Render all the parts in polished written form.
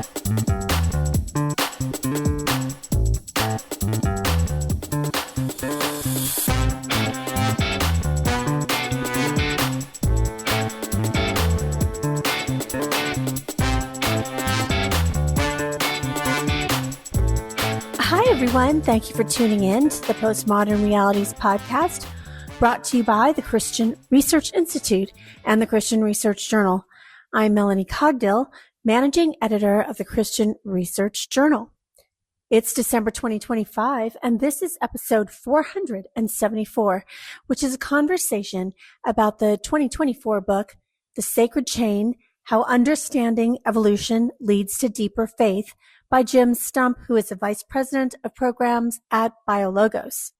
Hi, everyone. Thank you for tuning in to the Postmodern Realities podcast, brought to you by the Christian Research Institute and the Christian Research Journal. I'm Melanie Cogdill, managing editor of the Christian Research Journal. It's December 2025, and this is episode 474, which is a conversation about the 2024 book, The Sacred Chain: How Understanding Evolution Leads to Deeper Faith, by Jim Stump, who is the Vice President of Programs at BioLogos.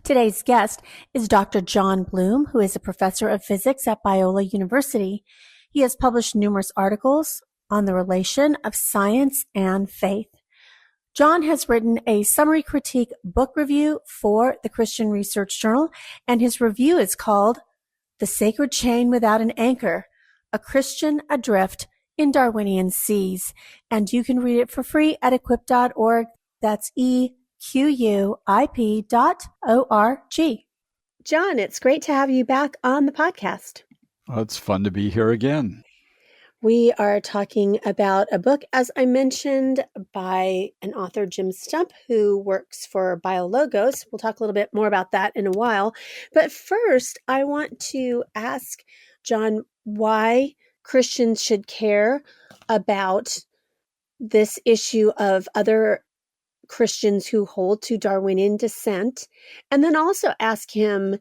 Today's guest is Dr. John Bloom, who is a professor of physics at Biola University. He has published numerous articles on the relation of science and faith. John has written a summary critique book review for the Christian Research Journal, and his review is called The Sacred Chain Without an Anchor: A Christian Adrift in Darwinian Seas. And you can read it for free at equip.org. That's EQUIP.org. John, it's great to have you back on the podcast. Well, it's fun to be here again. We are talking about a book, as I mentioned, by an author, Jim Stump, who works for BioLogos. We'll talk a little bit more about that in a while. But first, I want to ask John why Christians should care about this issue of other Christians who hold to Darwinian descent, and then also ask him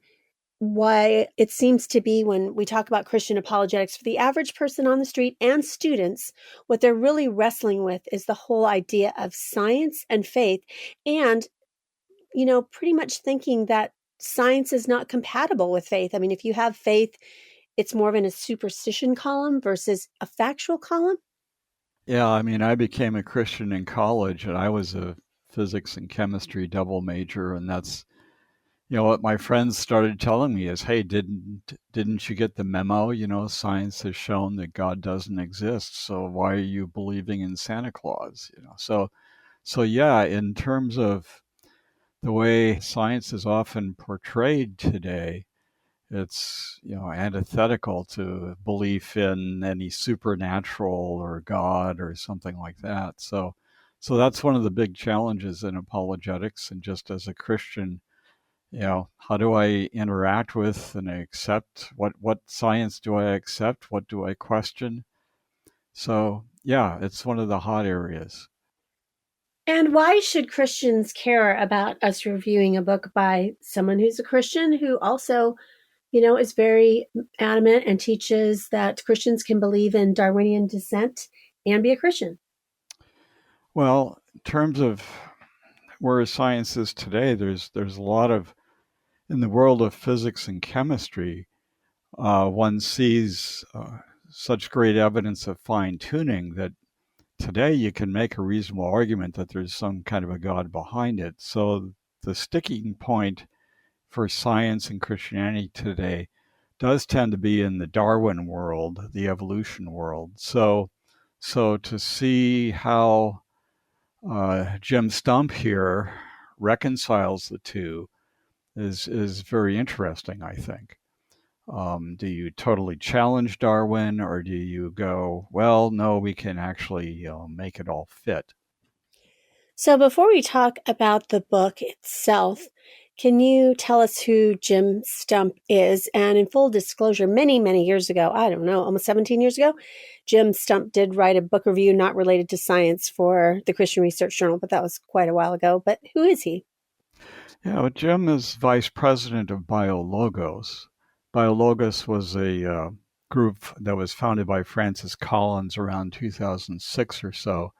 why it seems to be, when we talk about Christian apologetics, for the average person on the street and students, what they're really wrestling with is the whole idea of science and faith, and, pretty much thinking that science is not compatible with faith. I mean, if you have faith, it's more of in a superstition column versus a factual column? Yeah, I mean, I became a Christian in college, and I was a physics and chemistry double major, and that's, what my friends started telling me is, hey, didn't you get the memo? Science has shown that God doesn't exist, so why are you believing in Santa Claus? So yeah, in terms of the way science is often portrayed today, it's antithetical to belief in any supernatural or God or something like that. So that's one of the big challenges in apologetics. And just as a Christian, how do I interact with and accept what science do I accept? What do I question? So yeah, it's one of the hot areas. And why should Christians care about us reviewing a book by someone who's a Christian who also is very adamant and teaches that Christians can believe in Darwinian descent and be a Christian? Well, in terms of where science is today, there's a lot of, in the world of physics and chemistry, one sees such great evidence of fine-tuning that today you can make a reasonable argument that there's some kind of a God behind it. So the sticking point for science and Christianity today does tend to be in the Darwin world, the evolution world. So to see how Jim Stump here reconciles the two is very interesting, I think. Do you totally challenge Darwin, or do you go, well, no, we can actually make it all fit? So before we talk about the book itself, can you tell us who Jim Stump is? And in full disclosure, many, many years ago, I don't know, almost 17 years ago, Jim Stump did write a book review not related to science for the Christian Research Journal, but that was quite a while ago. But who is he? Yeah, well, Jim is vice president of BioLogos. BioLogos was a group that was founded by Francis Collins around 2006 or so.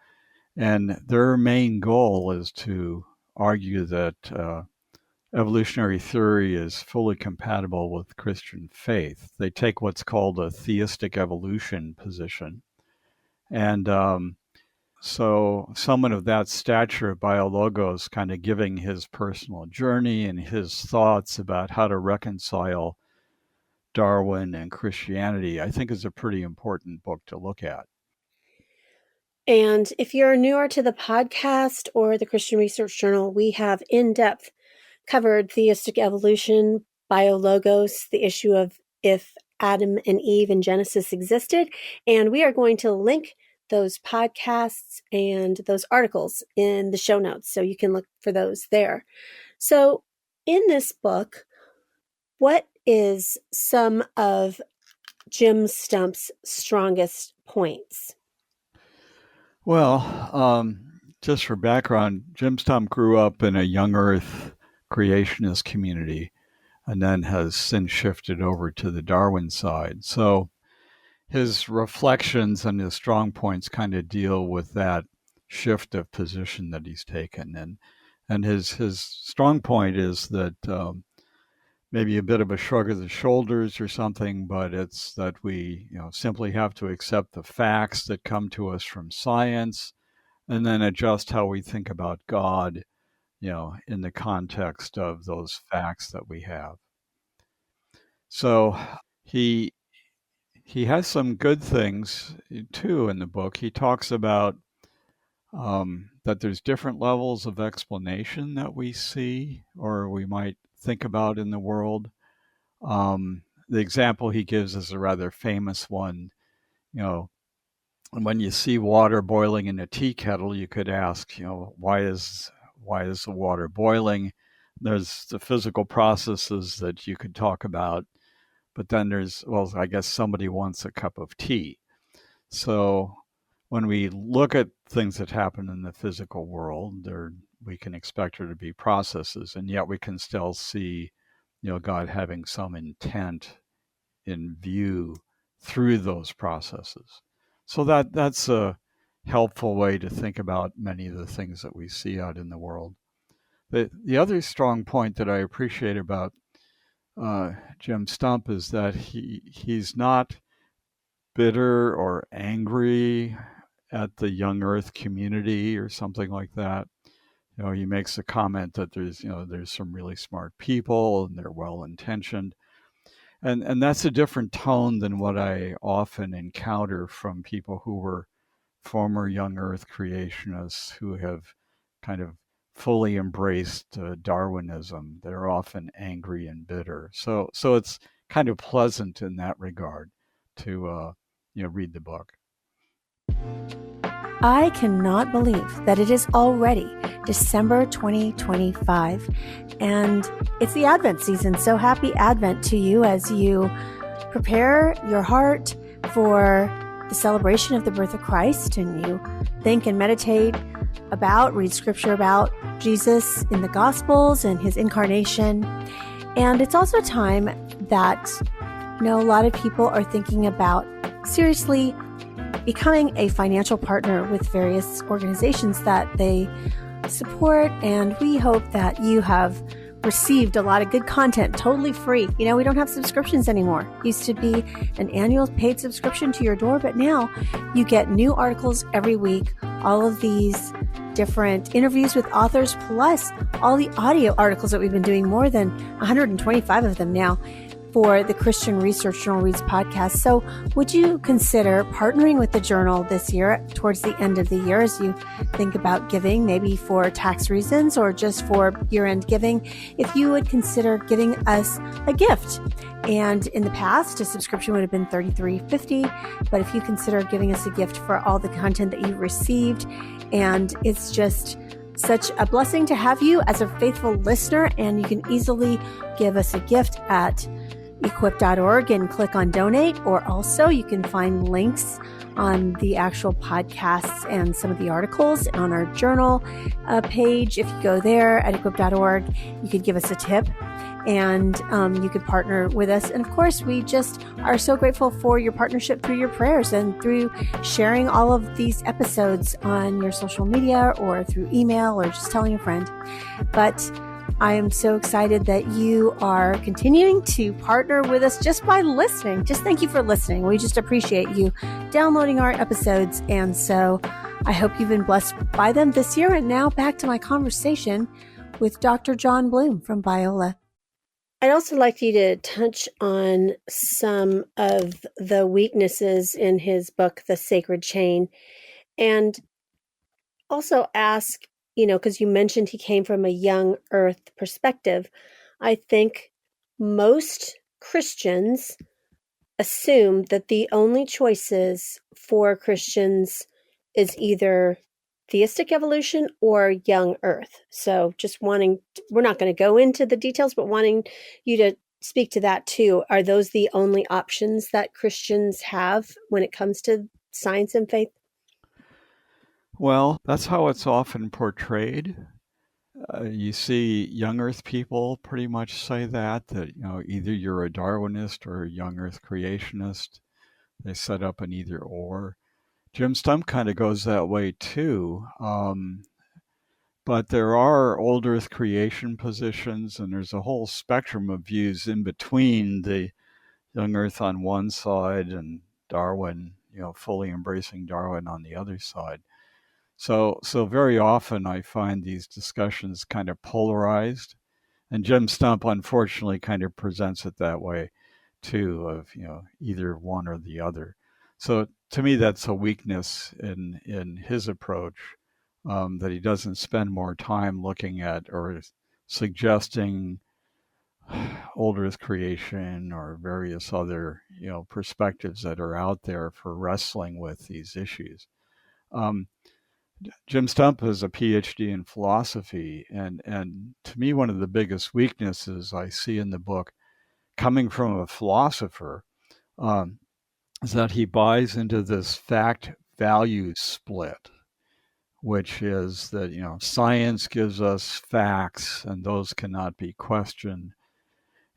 And their main goal is to argue that evolutionary theory is fully compatible with Christian faith. They take what's called a theistic evolution position. And so someone of that stature of BioLogos kind of giving his personal journey and his thoughts about how to reconcile Darwin and Christianity, I think is a pretty important book to look at. And if you're newer to the podcast or the Christian Research Journal, we have in-depth covered theistic evolution, biologos, the issue of if Adam and Eve in Genesis existed. And we are going to link those podcasts and those articles in the show notes, so you can look for those there. So in this book, what is some of Jim Stump's strongest points? Well, just for background, Jim Stump grew up in a young earth creationist community and then has since shifted over to the Darwin side. So his reflections and his strong points kind of deal with that shift of position that he's taken. And his strong point is that maybe a bit of a shrug of the shoulders or something, but it's that we simply have to accept the facts that come to us from science and then adjust how we think about God, in the context of those facts that we have. So he has some good things too in the book. He talks about that there's different levels of explanation that we see or we might think about in the world. The example he gives is a rather famous one. When you see water boiling in a tea kettle, you could ask, why is the water boiling? There's the physical processes that you could talk about, but then I guess somebody wants a cup of tea. So when we look at things that happen in the physical world, we can expect there to be processes, and yet we can still see, God having some intent in view through those processes. So that's a helpful way to think about many of the things that we see out in the world. The other strong point that I appreciate about Jim Stump is that he's not bitter or angry at the young earth community or something like that. He makes a comment that there's some really smart people and they're well intentioned. And that's a different tone than what I often encounter from people who were former young earth creationists who have kind of fully embraced Darwinism. They're often angry and bitter. So it's kind of pleasant in that regard to read the book. I cannot believe that it is already December 2025, and it's the Advent season. So happy Advent to you as you prepare your heart for the celebration of the birth of Christ, and you think and meditate about, read scripture about Jesus in the Gospels and his incarnation. And it's also a time that, a lot of people are thinking about seriously becoming a financial partner with various organizations that they support. And we hope that you have received a lot of good content totally free. We don't have subscriptions anymore. It used to be an annual paid subscription to your door, but now you get new articles every week, all of these different interviews with authors, plus all the audio articles that we've been doing, more than 125 of them now, for the Christian Research Journal Reads podcast. So would you consider partnering with the journal this year towards the end of the year as you think about giving, maybe for tax reasons or just for year-end giving, if you would consider giving us a gift? And in the past, a subscription would have been $33.50, but if you consider giving us a gift for all the content that you've received, and it's just such a blessing to have you as a faithful listener, and you can easily give us a gift at equip.org and click on donate, or also you can find links on the actual podcasts and some of the articles on our journal page. If you go there at equip.org, you could give us a tip and you could partner with us. And of course, we just are so grateful for your partnership through your prayers and through sharing all of these episodes on your social media or through email or just telling a friend. But I am so excited that you are continuing to partner with us just by listening. Just thank you for listening. We just appreciate you downloading our episodes. And so I hope you've been blessed by them this year. And now back to my conversation with Dr. John Bloom from Biola. I'd also like you to touch on some of the weaknesses in his book, The Sacred Chain. And also ask, because you mentioned he came from a young earth perspective. I think most Christians assume that the only choices for Christians is either theistic evolution or young earth. So just we're not going to go into the details, but wanting you to speak to that too. Are those the only options that Christians have when it comes to science and faith? Well, that's how it's often portrayed. You see young Earth people pretty much say that either you're a Darwinist or a young Earth creationist. They set up an either or. Jim Stump kind of goes that way too. But there are old Earth creation positions, and there's a whole spectrum of views in between the young Earth on one side and Darwin, fully embracing Darwin on the other side. So very often I find these discussions kind of polarized, and Jim Stump unfortunately kind of presents it that way too, of either one or the other. So to me, that's a weakness in his approach, that he doesn't spend more time looking at or suggesting old Earth creation or various other perspectives that are out there for wrestling with these issues. Um, Jim Stump is a PhD in philosophy, and to me, one of the biggest weaknesses I see in the book, coming from a philosopher, um, is that he buys into this fact value split, which is that science gives us facts, and those cannot be questioned,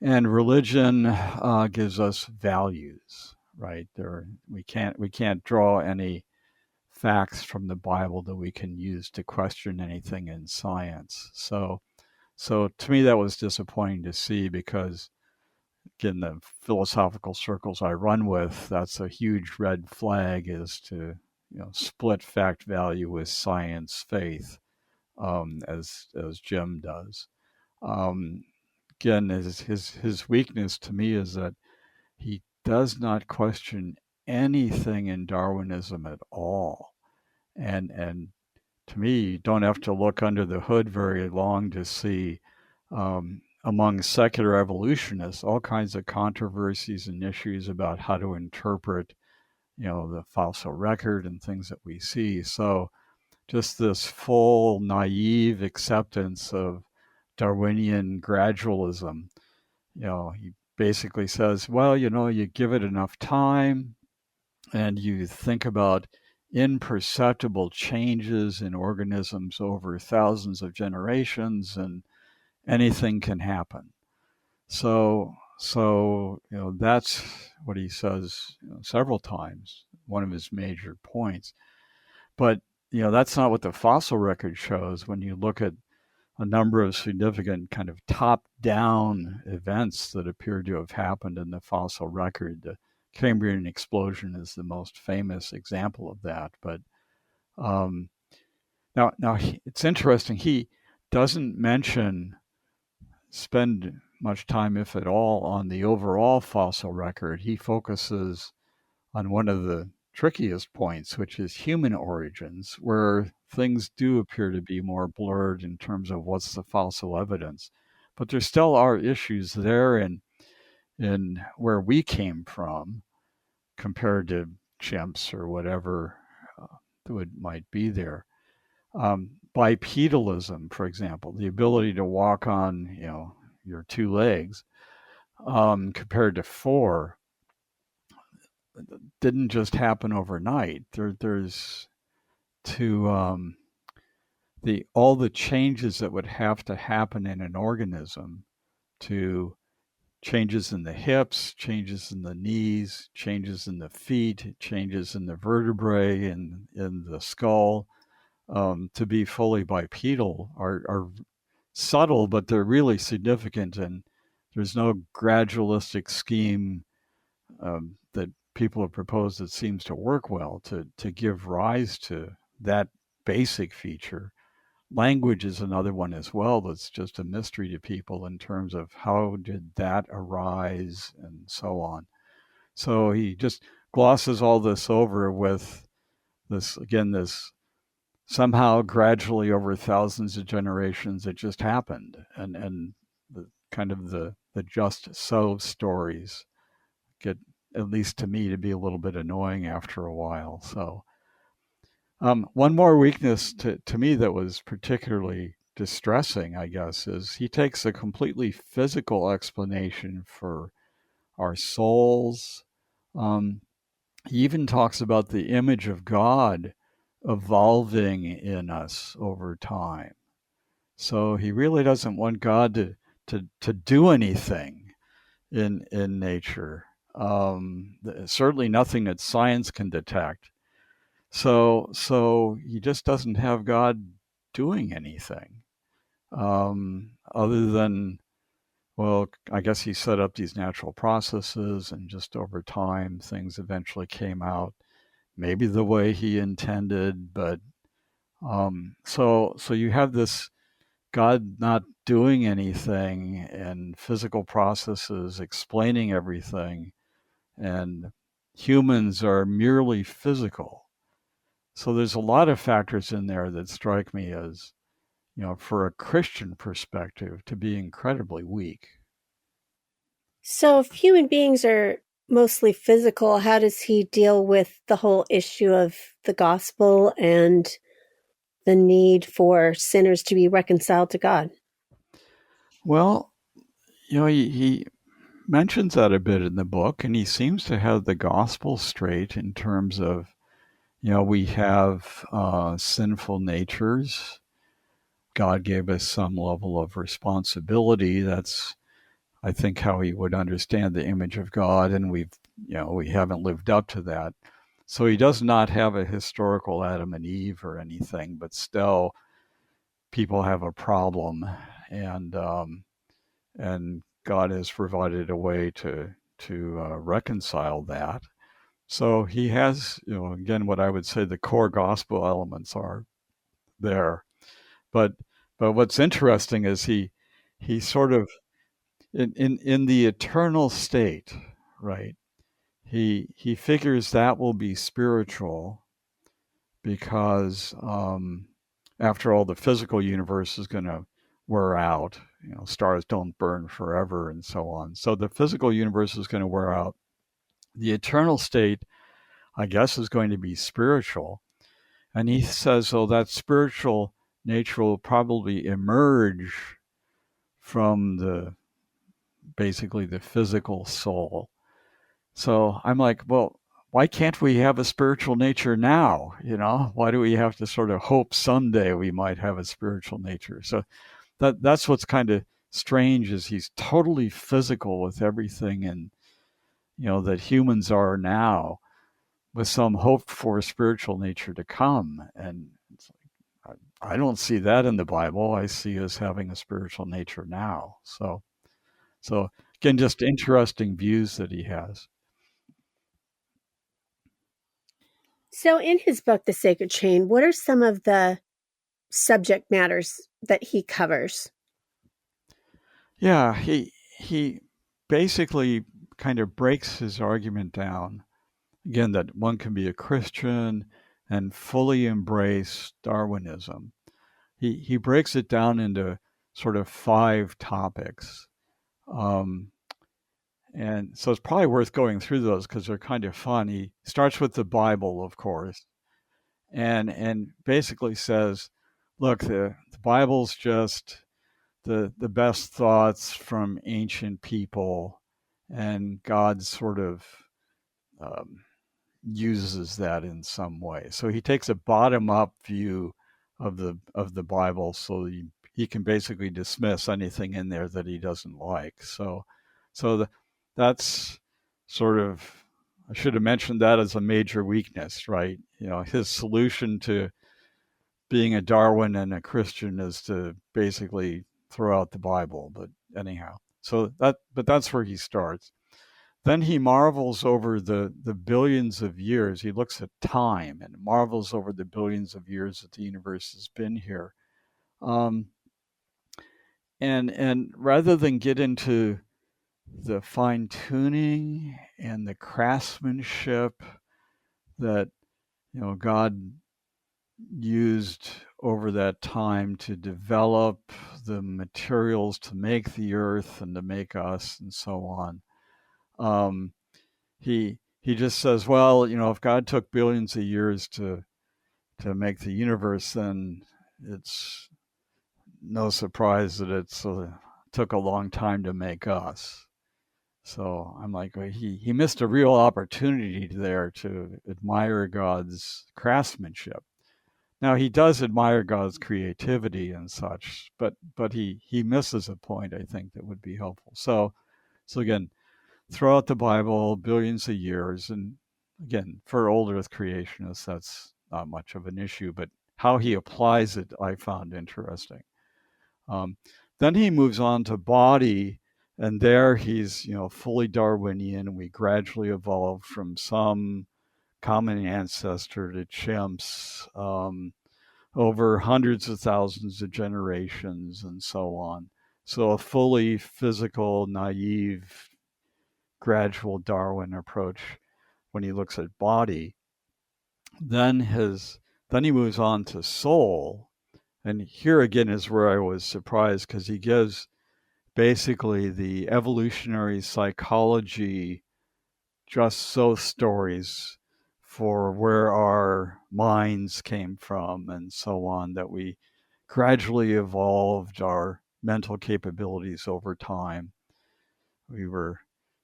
and religion gives us values. Right there, we can't draw any facts from the Bible that we can use to question anything in science. So to me, that was disappointing to see because, again, the philosophical circles I run with, that's a huge red flag, is to split fact value with science faith, as Jim does. Um, Again, his weakness to me is that he does not question anything in Darwinism at all. And to me, you don't have to look under the hood very long to see, among secular evolutionists, all kinds of controversies and issues about how to interpret, the fossil record and things that we see. So just this full naive acceptance of Darwinian gradualism. He basically says, well, you give it enough time and you think about imperceptible changes in organisms over thousands of generations, and anything can happen. So that's what he says several times, one of his major points. But that's not what the fossil record shows. When you look at a number of significant kind of top-down events that appear to have happened in the fossil record, the Cambrian explosion is the most famous example of that. But um, now it's interesting. He doesn't spend much time, if at all, on the overall fossil record. He focuses on one of the trickiest points, which is human origins, where things do appear to be more blurred in terms of what's the fossil evidence. But there still are issues there in where we came from compared to chimps or whatever might be there. Bipedalism, for example, the ability to walk on your two legs, compared to four, didn't just happen overnight. There's to all the changes that would have to happen in an organism, to changes in the hips, changes in the knees, changes in the feet, changes in the vertebrae and in the skull, to be fully bipedal are subtle, but they're really significant. And there's no gradualistic scheme that people have proposed that seems to work well to give rise to that basic feature. Language is another one as well that's just a mystery to people in terms of how did that arise and so on. So he just glosses all this over with this somehow gradually over thousands of generations it just happened, and the kind of the just so stories get, at least to me, to be a little bit annoying after a while. So one more weakness to me that was particularly distressing, I guess, is he takes a completely physical explanation for our souls. Um, he even talks about the image of God evolving in us over time. So he really doesn't want God to do anything in nature. Certainly nothing that science can detect. So he just doesn't have God doing anything, other than, well, I guess he set up these natural processes, and just over time, things eventually came out maybe the way he intended. But so you have this God not doing anything, and physical processes explaining everything, and humans are merely physical. So there's a lot of factors in there that strike me as, for a Christian perspective, to be incredibly weak. So, if human beings are mostly physical, how does he deal with the whole issue of the gospel and the need for sinners to be reconciled to God? Well, he mentions that a bit in the book, and he seems to have the gospel straight in terms of, we have sinful natures. God gave us some level of responsibility. That's, I think, how he would understand the image of God, and we haven't lived up to that. So he does not have a historical Adam and Eve or anything, but still, people have a problem, and God has provided a way to reconcile that. So he has, again, what I would say the core gospel elements are there. But what's interesting is he sort of, in the eternal state, right? He figures that will be spiritual, because after all, the physical universe is going to wear out. Stars don't burn forever, and so on. So the physical universe is going to wear out. The eternal state, I guess, is going to be spiritual. And he says, oh, that spiritual nature will probably emerge from basically the physical soul. So I'm like, well, why can't we have a spiritual nature now? Why do we have to sort of hope someday we might have a spiritual nature? So that's what's kind of strange, is he's totally physical with everything, and that humans are now, with some hope for a spiritual nature to come. And it's like, I don't see that in the Bible. I see us having a spiritual nature now. So again, just interesting views that he has. So, in his book, The Sacred Chain, what are some of the subject matters that he covers? Yeah, he basically kind of breaks his argument down. Again, that one can be a Christian and fully embrace Darwinism. He breaks it down into sort of 5 topics. Um, and so it's probably worth going through those because they're kind of fun. He starts with the Bible, of course, and basically says, look, the Bible's just the best thoughts from ancient people, and God sort of um, uses that in some way. So he takes a bottom up view of the Bible, so he can basically dismiss anything in there that he doesn't like. So that's sort of, I should have mentioned that as a major weakness, right? His solution to being a Darwin and a Christian is to basically throw out the Bible. But anyhow, but that's where he starts. Then he marvels over the billions of years. He looks at time and marvels over the billions of years that the universe has been here. Um, and rather than get into the fine tuning and the craftsmanship that God used over that time to develop the materials to make the earth and to make us and so on. Um, he just says, well, if God took billions of years to make the universe, then it's no surprise that it's took a long time to make us. So I'm like, well, he missed a real opportunity there to admire God's craftsmanship. Now he does admire God's creativity and such, but he misses a point, I think, that would be helpful. So again, throughout the Bible, billions of years, and again, for old Earth creationists, that's not much of an issue. But how he applies it, I found interesting. Um, then he moves on to body, and there he's fully Darwinian. We gradually evolved from some common ancestor to chimps. Over hundreds of thousands of generations and so on. So a fully physical, naive, gradual Darwin approach when he looks at body. Then he moves on to soul. And here again is where I was surprised, because he gives basically the evolutionary psychology just so stories for where our minds came from and so on, that we gradually evolved our mental capabilities over time. We were,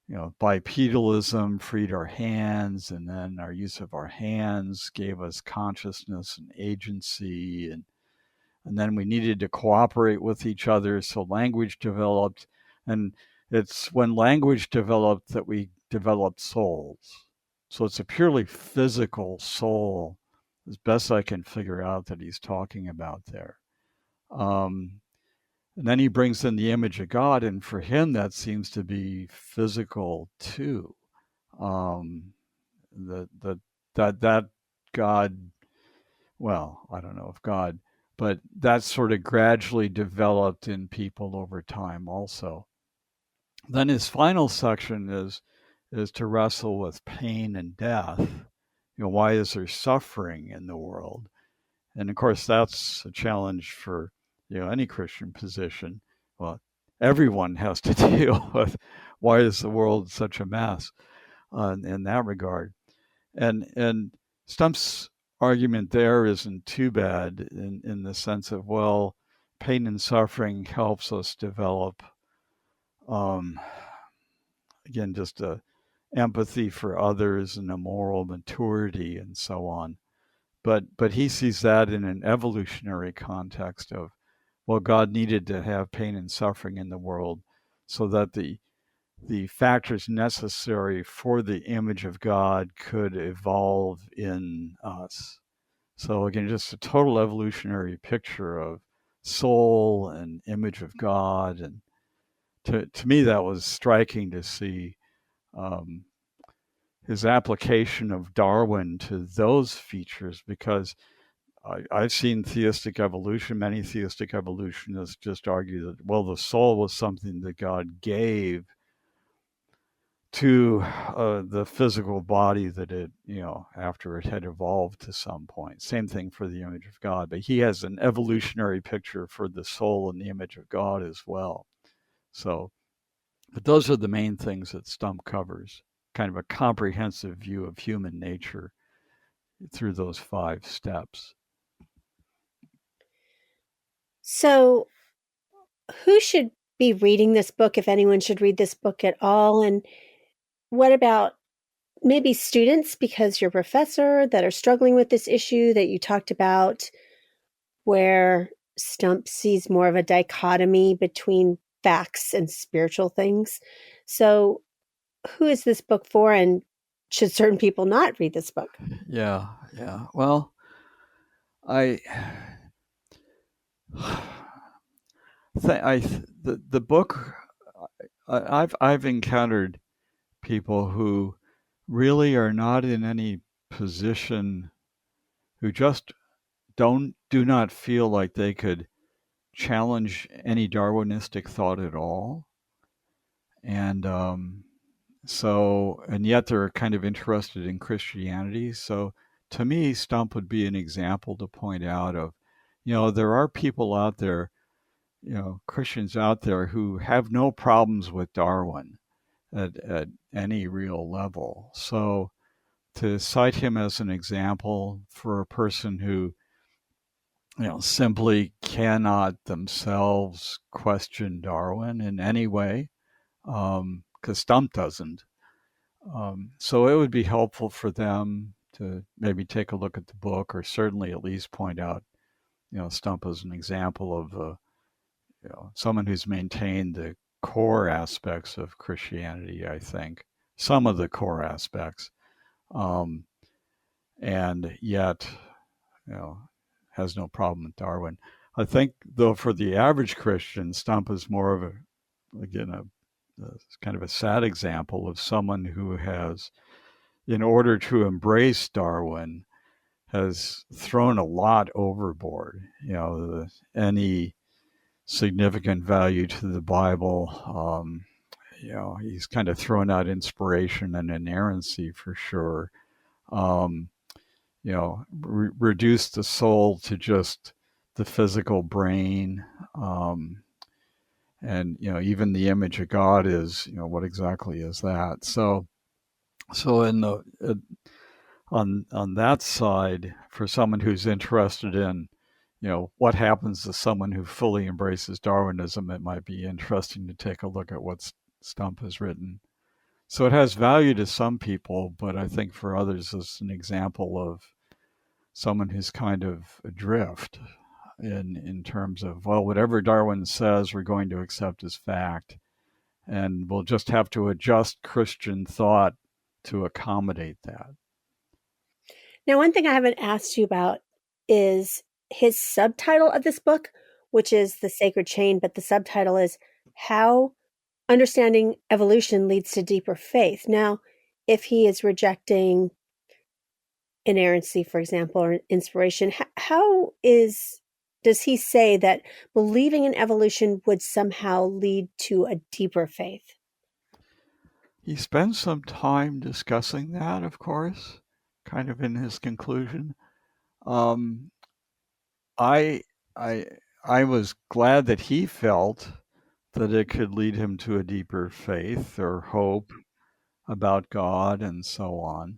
bipedalism freed our hands, and then our use of our hands gave us consciousness and agency, and then we needed to cooperate with each other, so language developed. And it's when language developed that we developed souls. So it's a purely physical soul, as best I can figure out, that he's talking about there. And then he brings in the image of God, and for him that seems to be physical too. Um, that God, well, I don't know if God, but that sort of gradually developed in people over time also. Then his final section is to wrestle with pain and death. Why is there suffering in the world? And of course, that's a challenge for any Christian position. Well, everyone has to deal with why is the world such a mess in that regard. And Stump's argument there isn't too bad in the sense of, well, pain and suffering helps us develop, um, again, just a empathy for others and a moral maturity and so on. But he sees that in an evolutionary context of, well, God needed to have pain and suffering in the world so that the factors necessary for the image of God could evolve in us. So again, just a total evolutionary picture of soul and image of God. And to me, that was striking to see um, his application of Darwin to those features, because I've seen theistic evolution. Many theistic evolutionists just argue that, well, the soul was something that God gave to the physical body that it, after it had evolved to some point. Same thing for the image of God, but he has an evolutionary picture for the soul and the image of God as well. So, but those are the main things that Stump covers, kind of a comprehensive view of human nature through those 5 steps. So, who should be reading this book, if anyone should read this book at all? And what about maybe students, because you're a professor, that are struggling with this issue that you talked about, where Stump sees more of a dichotomy between facts and spiritual things? So, who is this book for, and should certain people not read this book? Yeah. Well, I the book, I've encountered people who really are not in any position, who just do not feel like they could challenge any Darwinistic thought at all, and and yet they're kind of interested in Christianity. So to me, Stump would be an example to point out of, there are people out there, Christians out there who have no problems with Darwin at any real level. So to cite him as an example for a person who, simply cannot themselves question Darwin in any way, because Stump doesn't. So it would be helpful for them to maybe take a look at the book, or certainly at least point out, Stump as an example of someone who's maintained the core aspects of Christianity. I think some of the core aspects, um, and yet, you know, has no problem with Darwin. I think, though, for the average Christian, Stump is more of a kind of a sad example of someone who has, in order to embrace Darwin, has thrown a lot overboard. Any significant value to the Bible. He's kind of thrown out inspiration and inerrancy for sure. Um, reduced the soul to just the physical brain. And even the image of God is, what exactly is that? So in the on that side, for someone who's interested in, what happens to someone who fully embraces Darwinism, it might be interesting to take a look at what Stump has written. So it has value to some people, but I think for others, it's an example of someone who's kind of adrift in terms of, well, whatever Darwin says, we're going to accept as fact, and we'll just have to adjust Christian thought to accommodate that. Now, one thing I haven't asked you about is his subtitle of this book, which is The Sacred Chain, but the subtitle is How Understanding Evolution Leads to Deeper Faith. Now, if he is rejecting inerrancy, for example, or inspiration, does he say that believing in evolution would somehow lead to a deeper faith? He spends some time discussing that, of course, kind of in his conclusion. Um, I, I, I was glad that he felt that it could lead him to a deeper faith or hope about God and so on.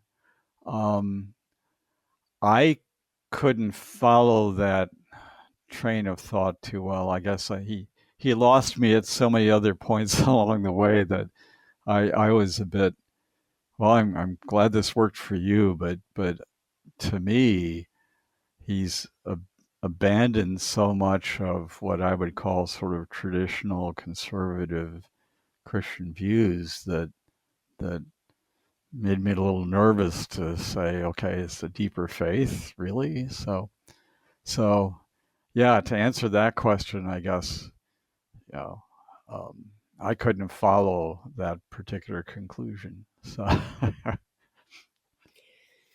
Um, I couldn't follow that train of thought too well. I guess he lost me at so many other points along the way that I was a bit, well, I'm glad this worked for you, but to me, he's abandoned so much of what I would call sort of traditional conservative Christian views that made me a little nervous to say, okay, it's a deeper faith, really? So yeah, to answer that question, I guess, you know, um, I couldn't follow that particular conclusion. So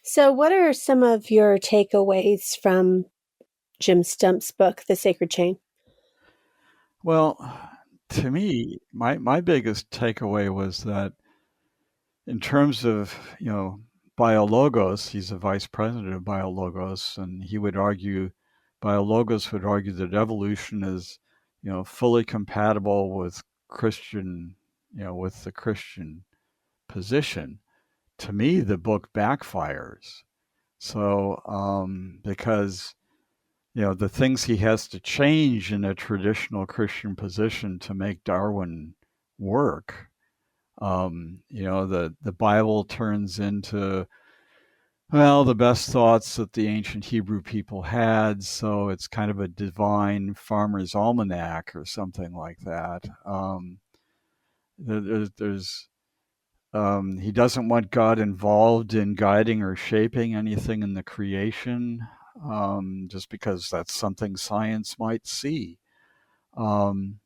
So, what are some of your takeaways from Jim Stump's book, The Sacred Chain? well, to me, my biggest takeaway was that in terms of, biologos, he's a vice president of biologos, and he would argue, biologos would argue that evolution is, fully compatible with Christian, with the Christian position. To me, the book backfires. So, because, the things he has to change in a traditional Christian position to make Darwin work, the Bible turns into, well, the best thoughts that the ancient Hebrew people had. So it's kind of a divine farmer's almanac or something like that. There's he doesn't want God involved in guiding or shaping anything in the creation, just because that's something science might see. Um,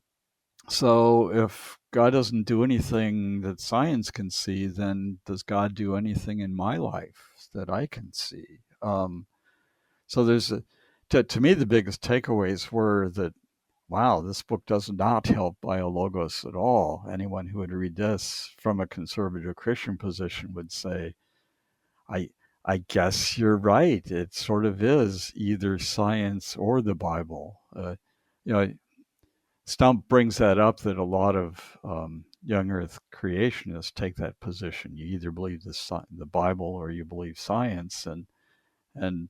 So if God doesn't do anything that science can see, then does God do anything in my life that I can see? So to me, the biggest takeaways were that, wow, this book does not help biologos at all. Anyone who would read this from a conservative Christian position would say, I, I guess you're right. It sort of is either science or the Bible. You know, Stump brings that up, that a lot of young Earth creationists take that position. You either believe the Bible or you believe science, and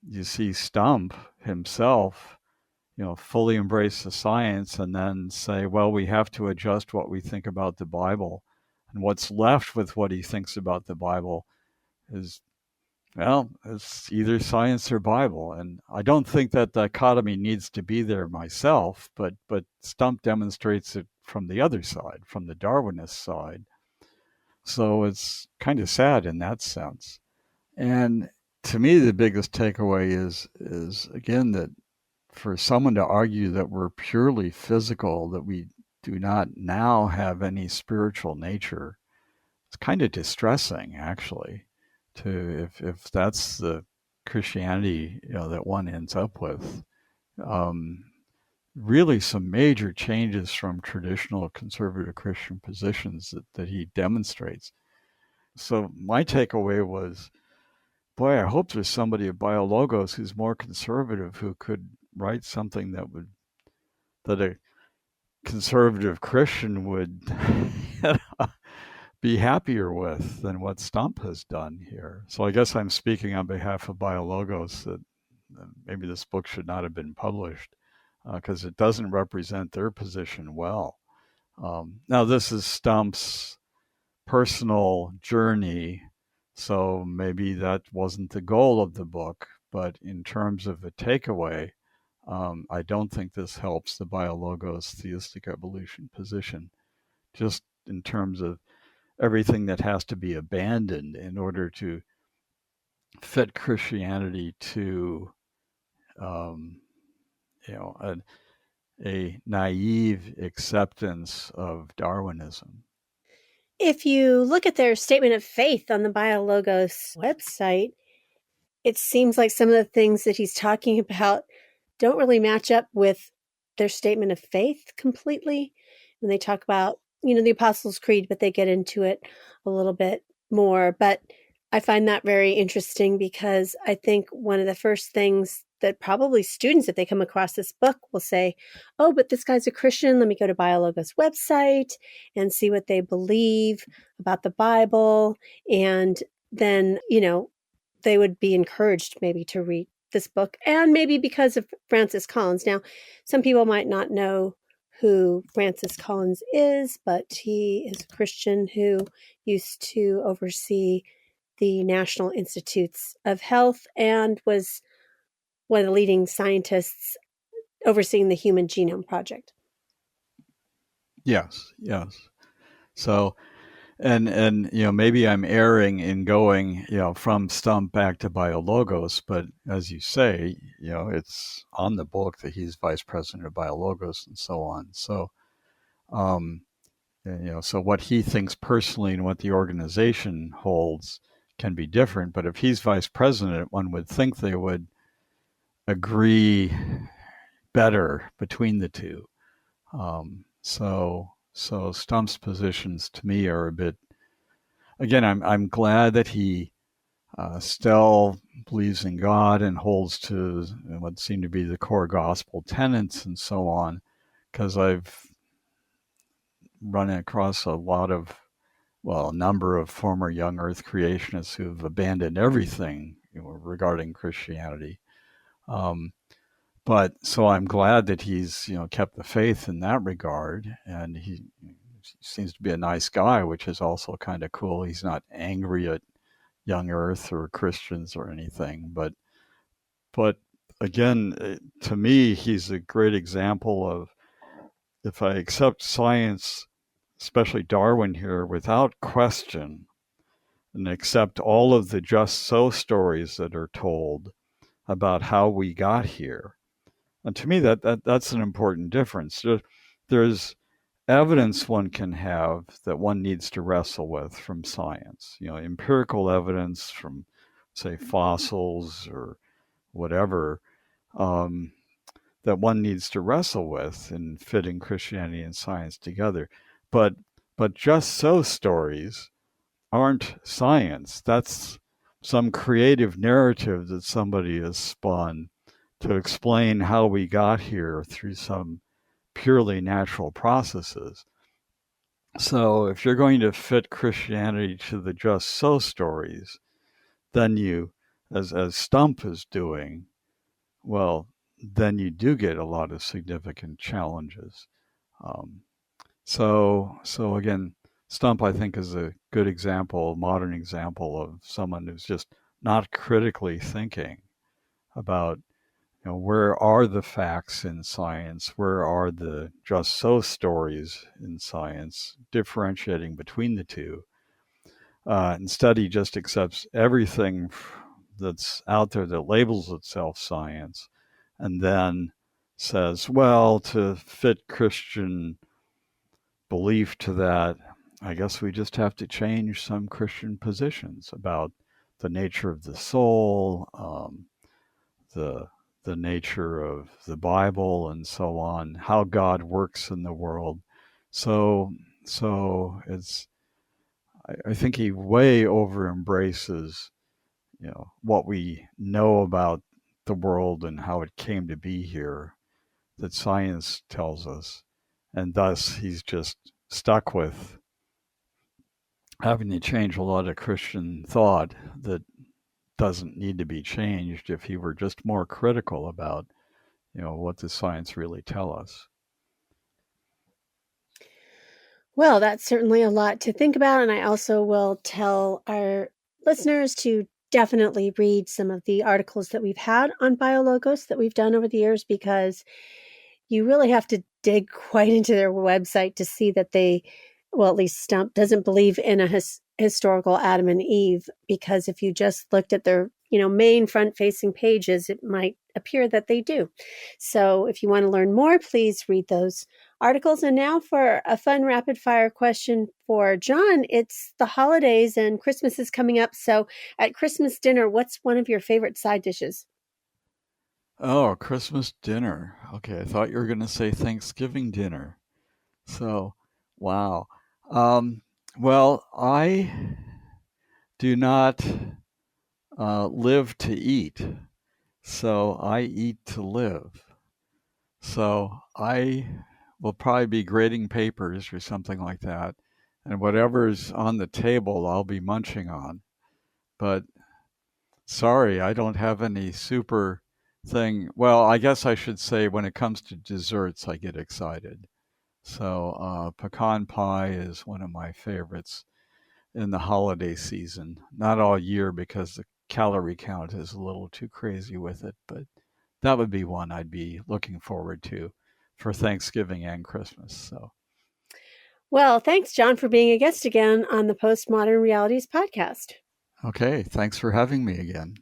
you see Stump himself, fully embrace the science and then say, well, we have to adjust what we think about the Bible. And what's left with what he thinks about the Bible is, well, it's either science or Bible. And I don't think that dichotomy needs to be there myself, but Stump demonstrates it from the other side, from the Darwinist side. So it's kind of sad in that sense. And to me, the biggest takeaway is again that for someone to argue that we're purely physical, that we do not now have any spiritual nature, it's kind of distressing, actually, to if that's the Christianity that one ends up with. Um, Really, some major changes from traditional conservative Christian positions that he demonstrates. So my takeaway was, boy, I hope there's somebody at BioLogos who's more conservative who could write something that a conservative Christian would be happier with than what Stump has done here. So I guess I'm speaking on behalf of BioLogos that maybe this book should not have been published because it doesn't represent their position well. Now, this is Stump's personal journey, so maybe that wasn't the goal of the book, but in terms of a takeaway, I don't think this helps the BioLogos theistic evolution position, just in terms of everything that has to be abandoned in order to fit Christianity to, um, a naive acceptance of Darwinism. If you look at their statement of faith on the BioLogos website, it seems like some of the things that he's talking about don't really match up with their statement of faith completely. When they talk about, the Apostles' Creed, but they get into it a little bit more. But I find that very interesting because I think one of the first things that probably students, if they come across this book, will say, oh, but this guy's a Christian. Let me go to BioLogos website and see what they believe about the Bible. And then, they would be encouraged maybe to read this book, and maybe because of Francis Collins. Now, some people might not know who Francis Collins is, but he is a Christian who used to oversee the National Institutes of Health and was one of the leading scientists overseeing the Human Genome Project. Yes. So, and maybe I'm erring in going from Stump back to BioLogos, but as you say, it's on the book that he's vice president of BioLogos and so on. So, so what he thinks personally and what the organization holds can be different. But if he's vice president, one would think they would agree better between the two. So Stump's positions to me are a bit. Again, I'm glad that he still believes in God and holds to what seem to be the core gospel tenets and so on, because I've run across a number of former young Earth creationists who've abandoned everything regarding Christianity. But so I'm glad that he's kept the faith in that regard, and he seems to be a nice guy, which is also kind of cool. He's not angry at young Earth or Christians or anything, but again, to me, he's a great example of, if I accept science, especially Darwin here, without question, and accept all of the just so stories that are told about how we got here. And to me, that's an important difference. There's evidence one can have that one needs to wrestle with from science. Empirical evidence from, say, fossils or whatever, that one needs to wrestle with in fitting Christianity and science together. But just so stories aren't science. That's some creative narrative that somebody has spun to explain how we got here through some purely natural processes. So if you're going to fit Christianity to the just so stories, then you, as Stump is doing, well, then you do get a lot of significant challenges. So again, Stump, I think, is a good example, modern example of someone who's just not critically thinking about, where are the facts in science? Where are the just so stories in science, differentiating between the two? Instead, he just accepts everything that's out there that labels itself science, and then says, well, to fit Christian belief to that, I guess we just have to change some Christian positions about the nature of the soul, the nature of the Bible, and so on, how God works in the world. So it's, I think he way over embraces, what we know about the world and how it came to be here, that science tells us, and thus he's just stuck with having to change a lot of Christian thought that doesn't need to be changed if he were just more critical about, what does science really tell us. Well, that's certainly a lot to think about, and I also will tell our listeners to definitely read some of the articles that we've had on BioLogos that we've done over the years, because you really have to dig quite into their website to see that they, well, at least Stump doesn't believe in a historical Adam and Eve, because if you just looked at their, main front-facing pages, it might appear that they do. So if you want to learn more, please read those articles. And now for a fun rapid-fire question for John. It's the holidays and Christmas is coming up. So at Christmas dinner, what's one of your favorite side dishes? Oh, Christmas dinner. Okay, I thought you were going to say Thanksgiving dinner. So, wow. Well, I do not live to eat, so I eat to live. So I will probably be grading papers or something like that, and whatever's on the table, I'll be munching on. But sorry, I don't have any super thing. Well, I guess I should say when it comes to desserts, I get excited. So pecan pie is one of my favorites in the holiday season. Not all year because the calorie count is a little too crazy with it, but that would be one I'd be looking forward to for Thanksgiving and Christmas. So, well, thanks, John, for being a guest again on the Postmodern Realities podcast. okay, thanks for having me again.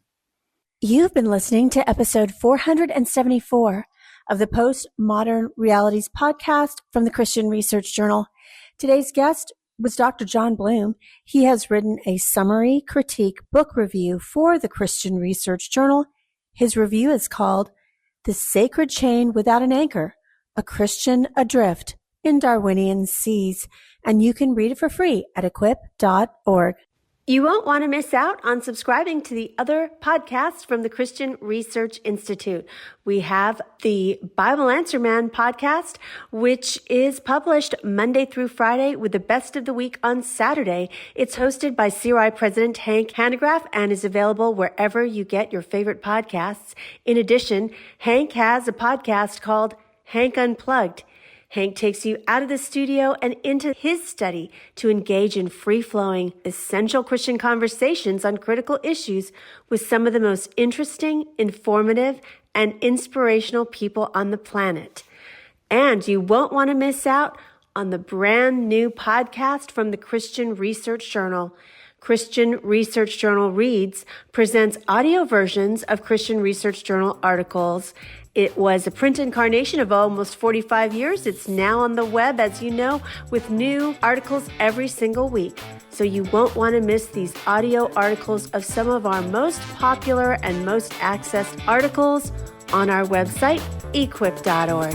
You've been listening to episode 474 of the Postmodern Realities podcast from the Christian Research Journal. Today's guest was Dr. John Bloom. He has written a summary critique book review for the Christian Research Journal. His review is called The Sacred Chain Without an Anchor, A Christian Adrift in Darwinian Seas, and you can read it for free at equip.org. You won't want to miss out on subscribing to the other podcasts from the Christian Research Institute. We have the Bible Answer Man podcast, which is published Monday through Friday with the best of the week on Saturday. It's hosted by CRI President Hank Hanegraaff and is available wherever you get your favorite podcasts. In addition, Hank has a podcast called Hank Unplugged. Hank takes you out of the studio and into his study to engage in free-flowing, essential Christian conversations on critical issues with some of the most interesting, informative, and inspirational people on the planet. And you won't want to miss out on the brand new podcast from the Christian Research Journal. Christian Research Journal Reads presents audio versions of Christian Research Journal articles. It was a print incarnation of almost 45 years. It's now on the web, as you know, with new articles every single week. So you won't want to miss these audio articles of some of our most popular and most accessed articles on our website, equip.org.